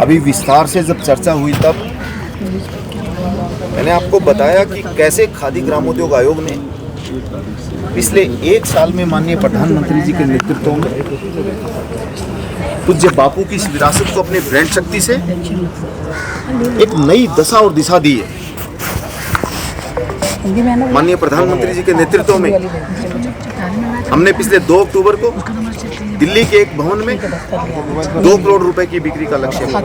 अभी विस्तार से जब चर्चा हुई तब मैंने आपको बताया कि कैसे खादी ग्रामोद्योग आयोग ने पिछले 1 साल में माननीय प्रधानमंत्री जी के नेतृत्व में पूज्य बापू की इस विरासत को अपने ब्रांड शक्ति से एक नई दशा और दिशा दी है। माननीय प्रधानमंत्री जी के नेतृत्व में हमने पिछले 2 अक्टूबर को दिल्ली के एक भवन में 2 करोड़ रुपए की बिक्री का लक्ष्य लिया।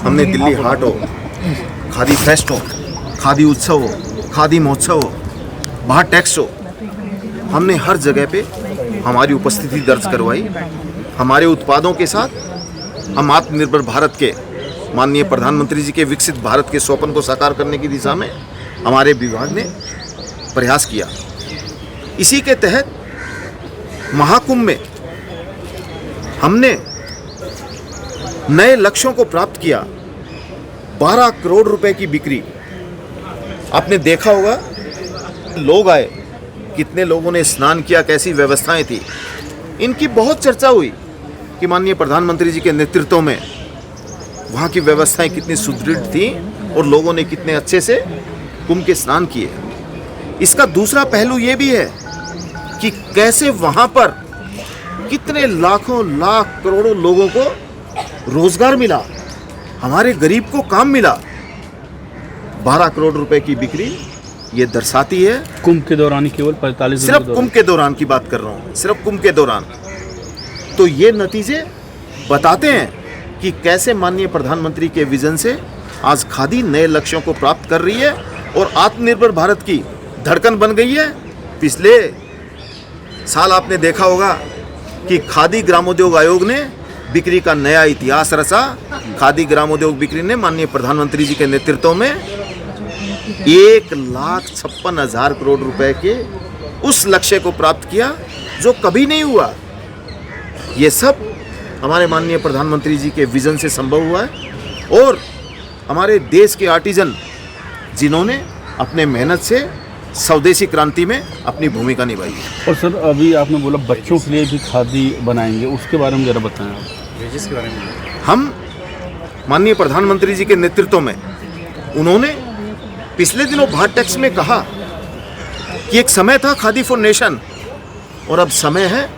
हमने दिल्ली हाट हो, खादी फेस्ट हो, खादी उत्सव हो, खादी महोत्सव हो, बाहर टैक्स हो, हमने हर जगह पे हमारी उपस्थिति दर्ज करवाई। हमारे उत्पादों के साथ हम आत्मनिर्भर भारत के माननीय प्रधानमंत्री जी के विकसित भारत के स्वप्न को साकार करने की दिशा में हमारे विभाग ने प्रयास किया। इसी के तहत महाकुंभ में हमने नए लक्ष्यों को प्राप्त किया। 12 करोड़ रुपए की बिक्री। आपने देखा होगा लोग आए, कितने लोगों ने स्नान किया, कैसी व्यवस्थाएं थी। इनकी बहुत चर्चा हुई कि माननीय प्रधानमंत्री जी के नेतृत्व में वहाँ की व्यवस्थाएं कितनी सुदृढ़ थी और लोगों ने कितने अच्छे से कुंभ के स्नान किए। इसका दूसरा पहलू ये भी है कि कैसे वहाँ पर कितने लाखों लाख करोड़ों लोगों को रोजगार मिला, हमारे गरीब को काम मिला। 12 करोड़ रुपए की बिक्री ये दर्शाती है। कुंभ के दौरान केवल 45 सिर्फ कुंभ के दौरान की बात कर रहा हूँ, सिर्फ कुंभ के दौरान। तो ये नतीजे बताते हैं कि कैसे माननीय प्रधानमंत्री के विजन से आज खादी नए लक्ष्यों को प्राप्त कर रही है और आत्मनिर्भर भारत की धड़कन बन गई है। पिछले साल आपने देखा होगा कि खादी ग्रामोद्योग आयोग ने बिक्री का नया इतिहास रचा। खादी ग्रामोद्योग बिक्री ने माननीय प्रधानमंत्री जी के नेतृत्व में 1,56,000 करोड़ रुपए के उस लक्ष्य को प्राप्त किया जो कभी नहीं हुआ। ये सब हमारे माननीय प्रधानमंत्री जी के विजन से संभव हुआ है और हमारे देश के आर्टिजन जिन्होंने अपने मेहनत से स्वदेशी क्रांति में अपनी भूमिका निभाई है। और सर अभी आपने बोला बच्चों के लिए भी खादी बनाएंगे, उसके बारे में जरा बताएं आप। जिसके बारे में हम माननीय प्रधानमंत्री जी के नेतृत्व में उन्होंने पिछले दिनों भारत टैक्स में कहा कि एक समय था खादी फॉर नेशन और अब समय है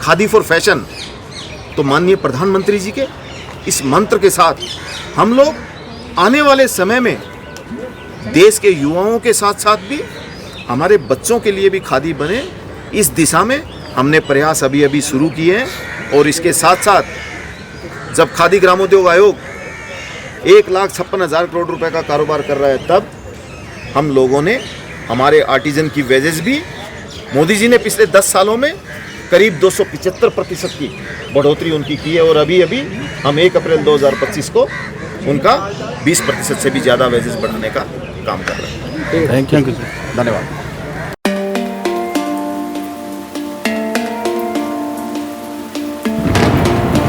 खादी फॉर फैशन। तो माननीय प्रधानमंत्री जी के इस मंत्र के साथ हम लोग आने वाले समय में देश के युवाओं के साथ साथ भी हमारे बच्चों के लिए भी खादी बने, इस दिशा में हमने प्रयास अभी अभी शुरू किए हैं। और इसके साथ साथ जब खादी ग्रामोद्योग आयोग 1,56,000 करोड़ रुपए का कारोबार कर रहा है, तब हम लोगों ने हमारे आर्टिजन की वेजेस भी मोदी जी ने पिछले 10 सालों में करीब 275% की बढ़ोतरी उनकी की है और अभी अभी हम 1 अप्रैल 2025 को उनका 20% से भी ज़्यादा वेजेस बढ़ाने का काम कर रहे हैं। थैंक यू, धन्यवाद।